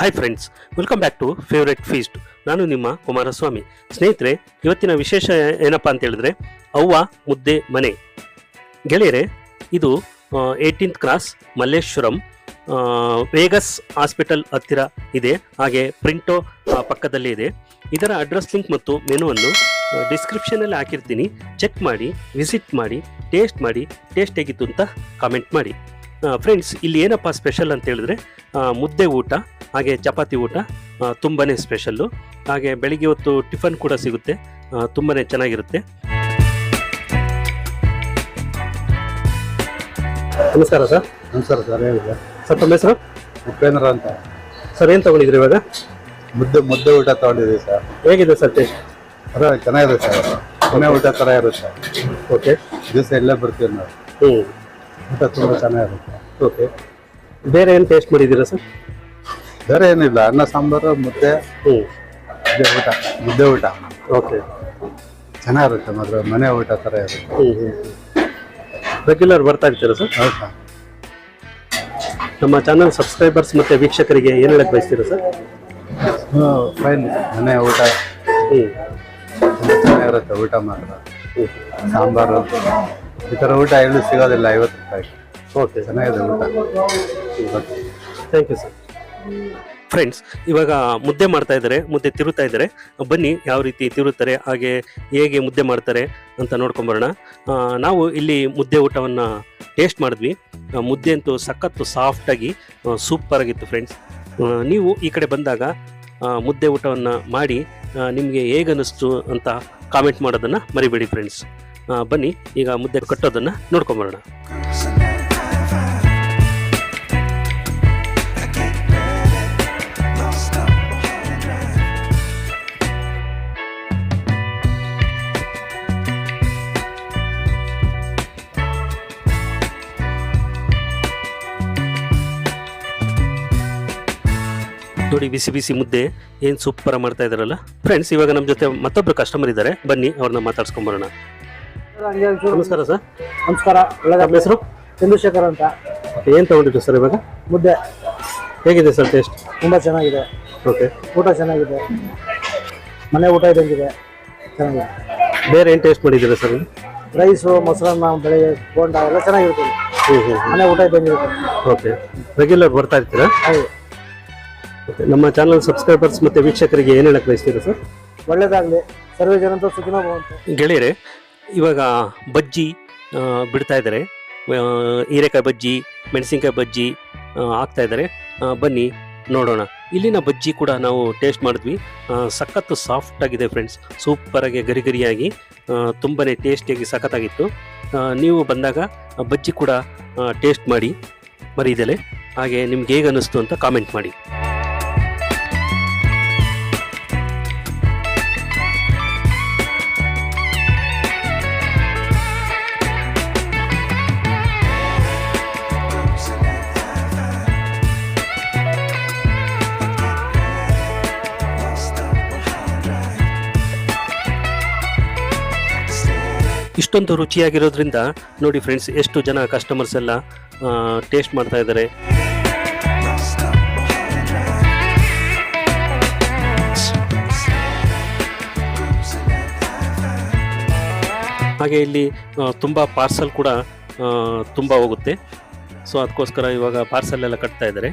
Hi friends, welcome back to favourite feast. ನಾನು ನಿಮ್ಮ ಕುಮಾರಸ್ವಾಮಿ. ಸ್ನೇಹಿತರೆ, ಇವತ್ತಿನ ವಿಶೇಷ ಏನಪ್ಪ ಅಂತ ಹೇಳಿದ್ರೆ ಅವ್ವ ಮುದ್ದೆ ಮನೆ. ಗೆಳೆಯರೆ, ಇದು 18th cross Malleshwaram, Vegas hospital ಹತ್ತಿರ ಇದೆ. ಹಾಗೆ ಪ್ರಿಂಟೋ ಪಕ್ಕದಲ್ಲೇ ಇದೆ. ಇದರ ಅಡ್ರೆಸ್ ಲಿಂಕ್ ಮತ್ತು ಮೆನುವನ್ನು ಡಿಸ್ಕ್ರಿಪ್ಷನಲ್ಲಿ ಹಾಕಿರ್ತೀನಿ. ಚೆಕ್ ಮಾಡಿ, ವಿಸಿಟ್ ಮಾಡಿ, ಟೇಸ್ಟ್ ಹೇಗಿತ್ತು ಅಂತ ಕಾಮೆಂಟ್ ಮಾಡಿ. ಫ್ರೆಂಡ್ಸ್, ಇಲ್ಲಿ ಏನಪ್ಪ ಸ್ಪೆಷಲ್ ಅಂತ ಹೇಳಿದ್ರೆ ಮುದ್ದೆ ಊಟ ಹಾಗೆ ಚಪಾತಿ ಊಟ ತುಂಬಾ ಸ್ಪೆಷಲ್ಲು. ಹಾಗೆ ಬೆಳಿಗ್ಗೆ ಹೊತ್ತು ಟಿಫನ್ ಕೂಡ ಸಿಗುತ್ತೆ, ತುಂಬಾ ಚೆನ್ನಾಗಿರುತ್ತೆ. ನಮಸ್ಕಾರ ಸರ್. ನಮಸ್ಕಾರ ಸರ್, ಹೇಳಿದೆ ಸರ್. ತಮ್ಮ ಹೆಸರು? ಉಪೇಂದ್ರ ಅಂತ. ಸರ್, ಏನು ತೊಗೊಂಡಿದ್ರಿ ಇವಾಗ? ಮುದ್ದೆ ಊಟ ತೊಗೊಂಡಿದ್ದೀವಿ ಸರ್. ಹೇಗಿದೆ ಸರ್ ಟೇಸ್ಟ್? ಚೆನ್ನಾಗಿದೆ ಸರ್, ಮನೆ ಊಟ ಥರ ಇರುತ್ತೆ. ಓಕೆ, ದಿವಸ ಇಲ್ಲೇ ಬರ್ತೀವಿ ನಾವು. ಊಟ ತುಂಬ ಚೆನ್ನಾಗಿರುತ್ತೆ. ಓಕೆ, ಬೇರೆ ಏನು ಟೇಸ್ಟ್ ಮಾಡಿದ್ದೀರಾ ಸರ್? ಬೇರೆ ಏನಿಲ್ಲ, ಅನ್ನ ಸಾಂಬಾರು ಮುದ್ದೆ ಮುದ್ದೆ ಊಟ ಓಕೆ, ಚೆನ್ನಾಗಿರುತ್ತೆ. ಮಾತ್ರ ಮನೆ ಊಟ ಥರ ಇರುತ್ತೆ. ರೆಗ್ಯುಲರ್ ಬರ್ತಾ ಇರ್ತೀರಾ ಸರ್? ಹೌದಾ. ನಮ್ಮ ಚಾನಲ್ ಸಬ್ಸ್ಕ್ರೈಬರ್ಸ್ ಮತ್ತು ವೀಕ್ಷಕರಿಗೆ ಏನು ಹೇಳಕ್ಕೆ ಬಯಸ್ತೀರಾ ಸರ್? ಫೈನ್, ಮನೆ ಊಟ ತುಂಬ ಚೆನ್ನಾಗಿರುತ್ತೆ. ಊಟ ಮಾತ್ರ ಸಾಂಬಾರು ಈ ಥರ ಊಟ ಎಲ್ಲೂ ಸಿಗೋದಿಲ್ಲ. 50 ರೂಪಾಯಿ. ಓಕೆ, ಚೆನ್ನಾಗಿದೆ ಊಟ. Thank you sir. ಫ್ರೆಂಡ್ಸ್, ಇವಾಗ ಮುದ್ದೆ ಮಾಡ್ತಾ ಇದ್ದಾರೆ, ಮುದ್ದೆ ತಿರುತ್ತಾ ಇದ್ದಾರೆ. ಬನ್ನಿ ಯಾವ ರೀತಿ ತಿರುತ್ತಾರೆ, ಹಾಗೆ ಹೇಗೆ ಮುದ್ದೆ ಮಾಡ್ತಾರೆ ಅಂತ ನೋಡ್ಕೊಂಬರೋಣ. ನಾವು ಇಲ್ಲಿ ಮುದ್ದೆ ಊಟವನ್ನು ಟೇಸ್ಟ್ ಮಾಡಿದ್ವಿ. ಮುದ್ದೆ ಅಂತೂ ಸಖತ್ತು ಸಾಫ್ಟಾಗಿ ಸೂಪರಾಗಿತ್ತು ಫ್ರೆಂಡ್ಸ್. ನೀವು ಈ ಕಡೆ ಬಂದಾಗ ಮುದ್ದೆ ಊಟವನ್ನು ಮಾಡಿ ನಿಮಗೆ ಹೇಗನ್ನಿಸ್ತು ಅಂತ ಕಾಮೆಂಟ್ ಮಾಡೋದನ್ನು ಮರಿಬೇಡಿ ಫ್ರೆಂಡ್ಸ್. ಬನ್ನಿ ಈಗ ಮುದ್ದೆ ಕಟ್ಟೋದನ್ನು ನೋಡ್ಕೊಂಬರೋಣ. ನೋಡಿ, ಬಿಸಿ ಬಿಸಿ ಮುದ್ದೆ ಏನು ಸೂಪರ್ ಮಾಡ್ತಾ ಇದಾರಲ್ಲ ಫ್ರೆಂಡ್ಸ್. ಇವಾಗ ನಮ್ಮ ಜೊತೆ ಮತ್ತೊಬ್ರು ಕಸ್ಟಮರ್ ಇದ್ದಾರೆ, ಬನ್ನಿ ಅವ್ರನ್ನ ಮಾತಾಡ್ಸ್ಕೊಂಬರೋಣ. ನಮಸ್ಕಾರ ಸರ್. ನಮಸ್ಕಾರ. ನಮ್ಮ ಹೆಸರು? ಚಂದ್ರಶೇಖರ್ ಅಂತ. ಏನು ತಗೊಂಡಿದ್ರು ಸರ್ ಇವಾಗ? ಮುದ್ದೆ. ಹೇಗಿದೆ ಸರ್ ಟೇಸ್ಟ್? ತುಂಬ ಚೆನ್ನಾಗಿದೆ. ಓಕೆ, ಊಟ ಚೆನ್ನಾಗಿದೆ, ಮನೆ ಊಟ ಇದ್ದಂಗಿದೆ, ಚೆನ್ನಾಗಿದೆ. ಬೇರೆ ಏನು ಟೇಸ್ಟ್ ಮಾಡಿದ್ದೀರಾ ಸರ್? ರೈಸು, ಮೊಸರನ್ನ, ಬೆಳಗ್ಗೆ ಬೋಂಡ ಎಲ್ಲ ಚೆನ್ನಾಗಿರುತ್ತೆ. ಮನೆ ಊಟ ಇದ್ದಂಗಿರುತ್ತೆ. ಓಕೆ, ರೆಗ್ಯುಲರ್ ಬರ್ತಾ ಇರ್ತೀರಾ? ಹೌದು. ಓಕೆ, ನಮ್ಮ ಚಾನಲ್ ಸಬ್ಸ್ಕ್ರೈಬರ್ಸ್ ಮತ್ತು ವೀಕ್ಷಕರಿಗೆ ಏನು ಹೇಳಕ್ಕೆ ಬಯಸ್ತೀರಾ ಸರ್? ಒಳ್ಳೇದಾಗಲಿ, ಸರ್ವೇ ಜನಂತ ಸುಖಿನೋ ಭವಂತು. ಗೆಳೆಯರೆ, ಇವಾಗ ಬಜ್ಜಿ ಬಿಡ್ತಾ ಇದ್ದಾರೆ. ಹೀರೆಕಾಯಿ ಬಜ್ಜಿ, ಮೆಣಸಿನ್ಕಾಯಿ ಬಜ್ಜಿ ಹಾಕ್ತಾ ಇದ್ದಾರೆ. ಬನ್ನಿ ನೋಡೋಣ. ಇಲ್ಲಿನ ಬಜ್ಜಿ ಕೂಡ ನಾವು ಟೇಸ್ಟ್ ಮಾಡಿದ್ವಿ. ಸಖತ್ತು ಸಾಫ್ಟ್ ಆಗಿದೆ ಫ್ರೆಂಡ್ಸ್, ಸೂಪರಾಗಿ ಗರಿಗರಿಯಾಗಿ ತುಂಬಾ ಟೇಸ್ಟಿಯಾಗಿ ಸಖತ್ತಾಗಿತ್ತು. ನೀವು ಬಂದಾಗ ಬಜ್ಜಿ ಕೂಡ ಟೇಸ್ಟ್ ಮಾಡಿ ಮರೀದಲೆ. ಹಾಗೆ ನಿಮ್ಗೆ ಹೇಗೆ ಅನ್ನಿಸ್ತು ಅಂತ ಕಾಮೆಂಟ್ ಮಾಡಿ. ಇಷ್ಟೊಂದು ರುಚಿಯಾಗಿರೋದ್ರಿಂದ ನೋಡಿ ಫ್ರೆಂಡ್ಸ್, ಎಷ್ಟು ಜನ ಕಸ್ಟಮರ್ಸ್ ಎಲ್ಲ ಟೇಸ್ಟ್ ಮಾಡ್ತಾ ಇದ್ದಾರೆ. ಹಾಗೆ ಇಲ್ಲಿ ತುಂಬ ಪಾರ್ಸಲ್ ಕೂಡ ತುಂಬ ಹೋಗುತ್ತೆ. ಸೊ ಅದಕ್ಕೋಸ್ಕರ ಇವಾಗ ಪಾರ್ಸಲ್ ಎಲ್ಲ ಕಟ್ತಾ ಇದ್ದಾರೆ.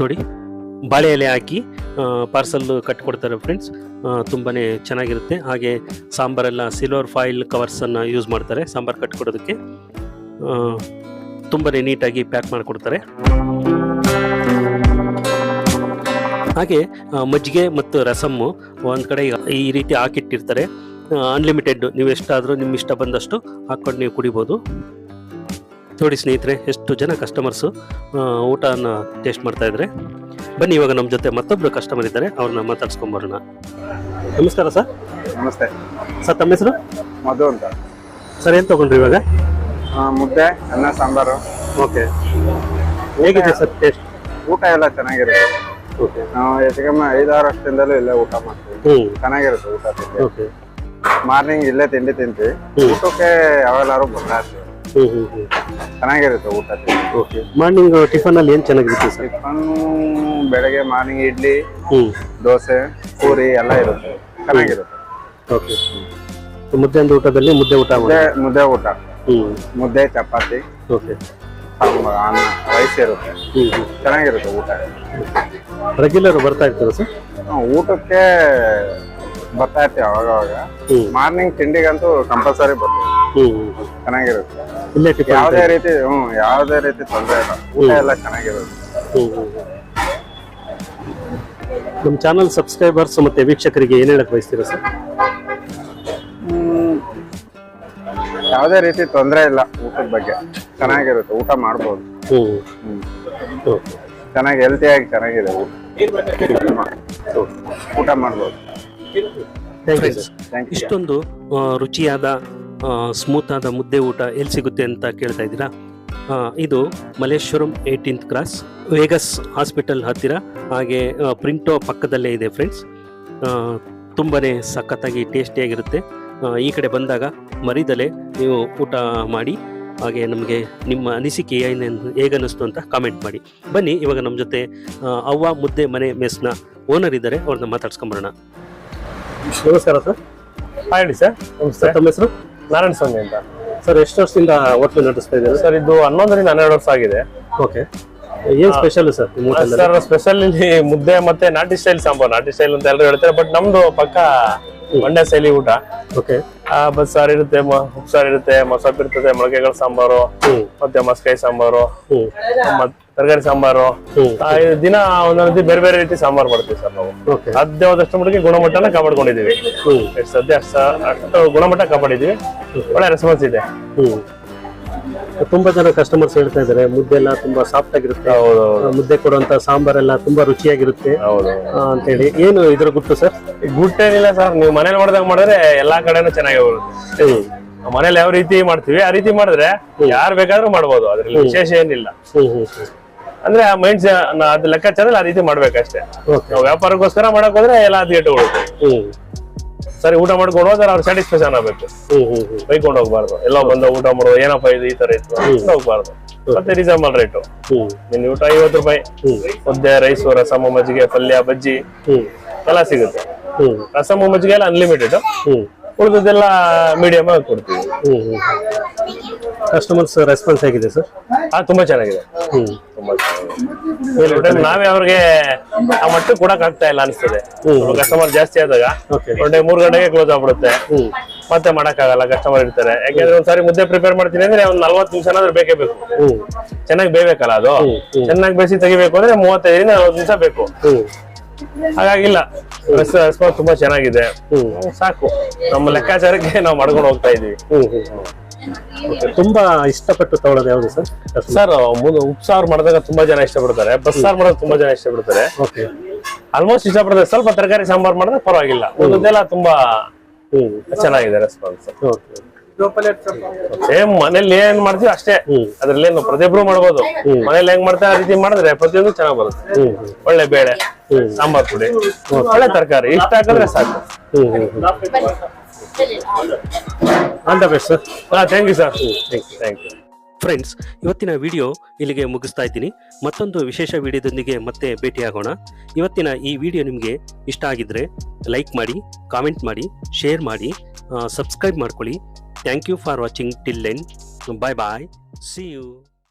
ನೋಡಿ, ಬಾಳೆ ಎಲೆ ಹಾಕಿ ಪಾರ್ಸಲ್ ಕಟ್ಕೊಡ್ತಾರೆ ಫ್ರೆಂಡ್ಸ್. ತುಂಬಾ ಚೆನ್ನಾಗಿರುತ್ತೆ. ಹಾಗೆ ಸಾಂಬಾರೆಲ್ಲ ಸಿಲ್ವರ್ ಫಾಯಿಲ್ ಕವರ್ಸನ್ನು ಯೂಸ್ ಮಾಡ್ತಾರೆ ಸಾಂಬಾರು ಕಟ್ಕೊಡೋದಕ್ಕೆ. ತುಂಬಾ ನೀಟಾಗಿ ಪ್ಯಾಕ್ ಮಾಡಿಕೊಡ್ತಾರೆ. ಹಾಗೆ ಮಜ್ಜಿಗೆ ಮತ್ತು ರಸಮ್ಮು ಒಂದು ಕಡೆ ಈ ರೀತಿ ಹಾಕಿಟ್ಟಿರ್ತಾರೆ. ಅನ್ಲಿಮಿಟೆಡ್, ನೀವು ಎಷ್ಟಾದರೂ ನಿಮ್ಮ ಇಷ್ಟ ಬಂದಷ್ಟು ಹಾಕ್ಕೊಂಡು ನೀವು ಕುಡಿಬೋದು. ನೋಡಿ ಸ್ನೇಹಿತರೆ, ಎಷ್ಟು ಜನ ಕಸ್ಟಮರ್ಸು ಊಟನ ಟೇಸ್ಟ್ ಮಾಡ್ತಾ ಇದ್ದಾರೆ. ಬನ್ನಿ ಇವಾಗ ನಮ್ಮ ಜೊತೆ ಮತ್ತೊಬ್ರು ಕಸ್ಟಮರ್ ಇದ್ದಾರೆ, ಅವ್ರನ್ನ ಮಾತಾಡ್ಸ್ಕೊಂಬರೋಣ. ನಮಸ್ಕಾರ ಸರ್. ನಮಸ್ತೆ ಸರ್. ತಮ್ಮ ಹೆಸರು? ಮಧು ಅಂತ. ಸರ್, ಏನು ತಗೊಂಡ್ರಿ ಇವಾಗ? ಮುದ್ದೆ, ಅನ್ನ ಸಾಂಬಾರು. ಓಕೆ, ಹೇಗಿದೆ ಸರ್ ಟೇಸ್ಟ್? ಊಟ ಎಲ್ಲ ಚೆನ್ನಾಗಿರುತ್ತೆ. ಓಕೆ, ನಾವು ಹೆಚ್ಚು ಕಮ್ಮಿ 5-6 ವರ್ಷದಿಂದಲೂ ಇಲ್ಲೇ ಊಟ ಮಾಡ್ತೀವಿ. ಚೆನ್ನಾಗಿರುತ್ತೆ ಊಟ. ಓಕೆ, ಮಾರ್ನಿಂಗ್ ಇಲ್ಲೇ ತಿಂಡಿ ತಿಂತೀವಿ. ಊಟಕ್ಕೆ ಯಾವೆಲ್ಲಾರು ಬರ್ತಾ ಇರ್ತೀವಿ. ಚೆನ್ನಾಗಿರುತ್ತೆ ಊಟ. ಓಕೆ. ಮಾರ್ನಿಂಗ್ ಟಿಫನ್ ಅಲ್ಲಿ ಏನ್ ಚೆನ್ನಾಗಿರುತ್ತೆ ಸರ್? ಟಿಫನ್ನು ಬೆಳಗ್ಗೆ ಮಾರ್ನಿಂಗ್ ಇಡ್ಲಿ, ದೋಸೆ, ಪೂರಿ ಎಲ್ಲ ಇರುತ್ತೆ, ಚೆನ್ನಾಗಿರುತ್ತೆ. ಓಕೆ. ಮುದ್ದೆ ಊಟದಲ್ಲಿ ಮುದ್ದೆ ಊಟ ಮುದ್ದೆ ಊಟ, ಮುದ್ದೆ ಚಪಾತಿ, ಓಕೆ, ಸಾಂಬಾರ್, ಅನ್ನ, ರೈಸ್ ಇರುತ್ತೆ, ಚೆನ್ನಾಗಿರುತ್ತೆ ಊಟ. ರೆಗ್ಯುಲರ್ ಬರ್ತಾ ಇರ್ತಾರೆ ಸರ್? ಊಟಕ್ಕೆ ಬರ್ತಾ ಇರ್ತೀವಿ ಅವಾಗ. ಮಾರ್ನಿಂಗ್ ತಿಂಡಿಗಂತೂ ಕಂಪಲ್ಸರಿ ಬರ್ತೀವಿ, ಚೆನ್ನಾಗಿರುತ್ತೆ. ಇಲ್ಲೇ ಯಾವುದೇ ರೀತಿ ತೊಂದರೆ ಇಲ್ಲ, ಊಟ ಎಲ್ಲ ಚೆನ್ನಾಗಿರುತ್ತೆ. ನಮ್ಮ ಚಾನಲ್ ಸಬ್ಸ್ಕ್ರೈಬರ್ಸ್ ಮತ್ತೆ ವೀಕ್ಷಕರಿಗೆ ಏನ್ ಹೇಳಕ್ ಬಯಸ್ತೀರಾ ಸರ್? ಯಾವುದೇ ರೀತಿ ತೊಂದರೆ ಇಲ್ಲ, ಊಟದ ಬಗ್ಗೆ ಚೆನ್ನಾಗಿರುತ್ತೆ, ಊಟ ಮಾಡ್ಬೋದು. ಚೆನ್ನಾಗಿ ಹೆಲ್ತಿಯಾಗಿ ಚೆನ್ನಾಗಿದೆ ಊಟ ಮಾಡ್ಬೋದು. ಇಷ್ಟೊಂದು ರುಚಿಯಾದ ಸ್ಮೂತ್ ಆದ ಮುದ್ದೆ ಊಟ ಎಲ್ಲಿ ಸಿಗುತ್ತೆ ಅಂತ ಕೇಳ್ತಾ ಇದ್ದೀರಾ? ಇದು Malleshwaram 18th cross, Vegas hospital ಹತ್ತಿರ, ಹಾಗೆ ಪ್ರಿಂಟೋ ಪಕ್ಕದಲ್ಲೇ ಇದೆ ಫ್ರೆಂಡ್ಸ್. ತುಂಬಾನೇ ಸಖತ್ತಾಗಿ ಟೇಸ್ಟಿಯಾಗಿರುತ್ತೆ. ಈ ಕಡೆ ಬಂದಾಗ ಮರಿದಲೆ ನೀವು ಊಟ ಮಾಡಿ, ಹಾಗೆ ನಮಗೆ ನಿಮ್ಮ ಅನಿಸಿಕೆ ಹೇಗನ್ನಿಸ್ತು ಅಂತ ಕಾಮೆಂಟ್ ಮಾಡಿ. ಬನ್ನಿ, ಇವಾಗ ನಮ್ಮ ಜೊತೆ ಅವ್ವ ಮುದ್ದೆ ಮನೆ ಮೆಸ್ನ ಓನರ್ ಇದ್ದಾರೆ, ಅವ್ರನ್ನ ಮಾತಾಡ್ಸ್ಕೊಂಬರೋಣ. ನಮಸ್ಕಾರ ಸರ್. ಹೇಳಿ ಸರ್. ನಮಸ್ತೆ. ತಮ್ಮ ಹೆಸರು? ನಾರಾಯಣ ಸ್ವಾಮಿ ಅಂತ ಸರ್. ಎಷ್ಟು ವರ್ಷದಿಂದ ಹೋಟ್ಲು ನಡೆಸ್ತಾ ಇದ್ದಾರೆ ಸರ್? ಇದು 11ರಿಂದ 12 ವರ್ಷ ಆಗಿದೆ. ಓಕೆ. ಏನ್ ಸ್ಪೆಷಲ್ ಸರ್? ಸರ್ ಸ್ಪೆಷಲ್ ಇಲ್ಲಿ ಮುದ್ದೆ ಮತ್ತೆ ನಾಟಿ ಸ್ಟೈಲ್ ಸಾಂಬಾರ್. ನಾಟಿ ಸ್ಟೈಲ್ ಅಂತ ಎಲ್ಲರೂ ಹೇಳ್ತಾರೆ, ಬಟ್ ನಮ್ದು ಪಕ್ಕ ಮಂಡ್ಯ ಶೈಲಿ ಊಟ. ಓಕೆ. ಬಸ್ಸಾರು ಇರುತ್ತೆ, ಉಪ್ಸಾರು ಇರುತ್ತೆ, ಮೊಸಪ್ಪು ಇರ್ತದೆ, ಮೊಳಕೆಗಳ ಸಾಂಬಾರು, ಮತ್ತೆ ಮಸ್ಕಾಯಿ ಸಾಂಬಾರು, ಮತ್ತೆ ತರಕಾರಿ ಸಾಂಬಾರು. ದಿನ ಒಂದೊಂದು ಬೇರೆ ಬೇರೆ ರೀತಿ ಸಾಂಬಾರು ಮಾಡ್ತೀವಿ ಸರ್ ನಾವು. ಸಾಧ್ಯವಾದಷ್ಟು ಮಟ್ಟಿಗೆ ಗುಣಮಟ್ಟನ ಕಾಪಾಡ್ಕೊಂಡಿದೀವಿ. ಸದ್ಯ ಅಷ್ಟು ಗುಣಮಟ್ಟ ಕಾಪಾಡಿದೀವಿ. ಒಳ್ಳೆ ರೆಸ್ಪಾನ್ಸ್ ಇದೆ. ತುಂಬಾ ಜನ ಕಸ್ಟಮರ್ಸ್ ಹೇಳ್ತಾ ಇದಾರೆ ಮುದ್ದೆ ಎಲ್ಲ ತುಂಬಾ ಸಾಫ್ಟ್ ಆಗಿರುತ್ತೆ, ಮುದ್ದೆ ಕೊಡುವಂತ ಸಾಂಬಾರೆಲ್ಲ ತುಂಬಾ ರುಚಿಯಾಗಿರುತ್ತೆ ಅಂತ ಹೇಳಿ. ಏನು ಇದ್ರ ಗುಟ್ಟು ಸರ್? ಗುಟ್ಟೇನಿಲ್ಲ ಸರ್, ನೀವು ಮನೇಲಿ ಮಾಡ್ದಾಗ ಮಾಡಿದ್ರೆ ಎಲ್ಲಾ ಕಡೆನೂ ಚೆನ್ನಾಗಿ ಬರುತ್ತೆ. ಮನೇಲಿ ಯಾವ ರೀತಿ ಮಾಡ್ತೀವಿ ಆ ರೀತಿ ಮಾಡಿದ್ರೆ ಯಾರು ಬೇಕಾದ್ರೂ ಮಾಡ್ಬೋದು, ಅದ್ರಲ್ಲಿ ವಿಶೇಷ ಏನಿಲ್ಲ. ಅಂದ್ರೆ ಮೈಂಡ್ ಅದ್ ಲೆಕ್ಕಾಚಾರ ಆ ರೀತಿ ಮಾಡ್ಬೇಕಷ್ಟೇ. ನಾವು ವ್ಯಾಪಾರಕ್ಕೋಸ್ಕರ ಮಾಡಕ್ ಹೋದ್ರೆ ಎಲ್ಲ ಅದ್ಗೆಟ್ಟು ಕೊಡುತ್ತೆ. ಸರಿ ಊಟ ಮಾಡ್ಕೊಂಡು ಹೋದ್ರೆ ಅವ್ರು ಸ್ಯಾಟಿಸ್ಫ್ಯಾಕ್ಷನ್ ಆಗ್ಬೇಕು, ಬೈಕೊಂಡು ಹೋಗ್ಬಾರ್ದು. ಎಲ್ಲ ಬಂದ ಊಟ ಮಾಡೋದು, ಏನಪ್ಪಾ ಇದು ಈ ತರ ಇತ್ತು ಹೋಗ್ಬಾರ್ದು. ಮತ್ತೆ ರೀಸನಬಲ್ ರೇಟು. ನಿನ್ ಊಟ 50 ರೂಪಾಯಿ, ಮುದ್ದೆ, ರೈಸು, ರಸಮ, ಮಜ್ಜಿಗೆ, ಪಲ್ಯ, ಬಜ್ಜಿ ಎಲ್ಲ ಸಿಗುತ್ತೆ. ರಸಮ, ಮಜ್ಜಿಗೆ ಎಲ್ಲ ಅನ್ಲಿಮಿಟೆಡ್, ಉಳಿದೆಲ್ಲ ಮೀಡಿಯಂ ಆಗಿ ಕೊಡ್ತೀವಿ. ಕಸ್ಟಮರ್ಸ್ ರೆಸ್ಪಾನ್ಸ್ ಹೇಗಿದೆ ಸರ್? ತುಂಬಾ ಚೆನ್ನಾಗಿದೆ, ತುಂಬಾ ಚೆನ್ನಾಗಿದೆ. ನಾವೇ ಅವ್ರಿಗೆ ಆ ಮಟ್ಟ ಕೊಡಕ್ ಆಗ್ತಾ ಇಲ್ಲ ಅನಿಸ್ತದೆ. ಕಸ್ಟಮರ್ ಜಾಸ್ತಿ ಆದಾಗ 3 ಗಂಟೆಗೆ ಕ್ಲೋಸ್ ಆಗ್ಬಿಡುತ್ತೆ, ಮತ್ತೆ ಮಾಡಕ್ ಆಗಲ್ಲ, ಕಸ್ಟಮರ್ ಇರ್ತಾರೆ. ಯಾಕೆಂದ್ರೆ ಒಂದ್ಸಾರಿ ಮುದ್ದೆ ಪ್ರಿಪೇರ್ ಮಾಡ್ತೀನಿ ಅಂದ್ರೆ ಒಂದ್ 40 ನಿಮಿಷ ಬೇಕೇ ಬೇಕು. ಚೆನ್ನಾಗಿ ಬೇಯ್ಬೇಕಲ್ಲ ಅದು, ಚೆನ್ನಾಗಿ ಬೇಯಿಸಿ ತೆಗಿಬೇಕು ಅಂದ್ರೆ 35ರಿಂದ 40 ನಿಮಿಷ ಬೇಕು. ಹಾಗಾಗಿಲ್ಲ, ರೆಸ್ಪಾನ್ಸ್ ತುಂಬಾ ಚೆನ್ನಾಗಿದೆ. ಸಾಕು, ನಮ್ಮ ಲೆಕ್ಕಾಚಾರಕ್ಕೆ ನಾವು ಮಾಡ್ಕೊಂಡು ಹೋಗ್ತಾ ಇದೀವಿ. ತುಂಬಾ ಇಷ್ಟಪಟ್ಟು ತಗೊಳ್ಳೋದು ಯಾವ್ದು ಸರ್? ಸರ್ ಉಪ್ಸಾರು ಮಾಡಿದಾಗ ತುಂಬಾ ಜನ ಇಷ್ಟಪಡ್ತಾರೆ, ಬಸ್ಸಾರು ಮಾಡೋದು ತುಂಬಾ ಜನ ಇಷ್ಟಪಡ್ತಾರೆ. ಆಲ್ಮೋಸ್ಟ್ ಇಷ್ಟಪಡ್ತಾರೆ. ಸ್ವಲ್ಪ ತರಕಾರಿ ಸಾಂಬಾರ್ ಮಾಡಿದ್ರೆ ಪರವಾಗಿಲ್ಲ, ಉಳಿದೆಲ್ಲ ತುಂಬಾ ಚೆನ್ನಾಗಿದೆ ರೆಸ್ಪಾನ್ಸ್. ಸೇಮ್ ಮನೇಲಿ ಏನ್ ಮಾಡ್ತೀವಿ ಅಷ್ಟೇ, ಅದ್ರಲ್ಲಿ ಏನು ಪ್ರತಿಯೊಬ್ರು ಮಾಡ್ಬೋದು. ಮನೇಲಿ ಹೆಂಗ್ ಮಾಡ್ತಾರೆ ಆ ರೀತಿ ಮಾಡಿದ್ರೆ ಪ್ರತಿಯೊಂದು ಚೆನ್ನಾಗ್ ಬರುತ್ತೆ. ಒಳ್ಳೆ ಬೇಳೆ, ಸಾಂಬಾರ್ ಪುಡಿ, ಒಳ್ಳೆ ತರಕಾರಿ ಇಷ್ಟ ಹಾಕಿದ್ರೆ ಸಾಕು. All the best sir. Thank you sir. Thank you friends. ಇವತ್ತಿನ ವಿಡಿಯೋ ಇಲ್ಲಿಗೆ ಮುಗಿಸ್ತಾ ಇದ್ದೀನಿ. ಮತ್ತೊಂದು ವಿಶೇಷ ವಿಡಿಯೋದೊಂದಿಗೆ ಮತ್ತೆ ಭೇಟಿಯಾಗೋಣ. ಇವತ್ತಿನ ಈ ವಿಡಿಯೋ ನಿಮಗೆ ಇಷ್ಟ ಆಗಿದ್ರೆ ಲೈಕ್ ಮಾಡಿ, ಕಾಮೆಂಟ್ ಮಾಡಿ, ಶೇರ್ ಮಾಡಿ, ಸಬ್ಸ್ಕ್ರೈಬ್ ಮಾಡ್ಕೊಳ್ಳಿ. Thank you for watching till then. Bye bye. See you.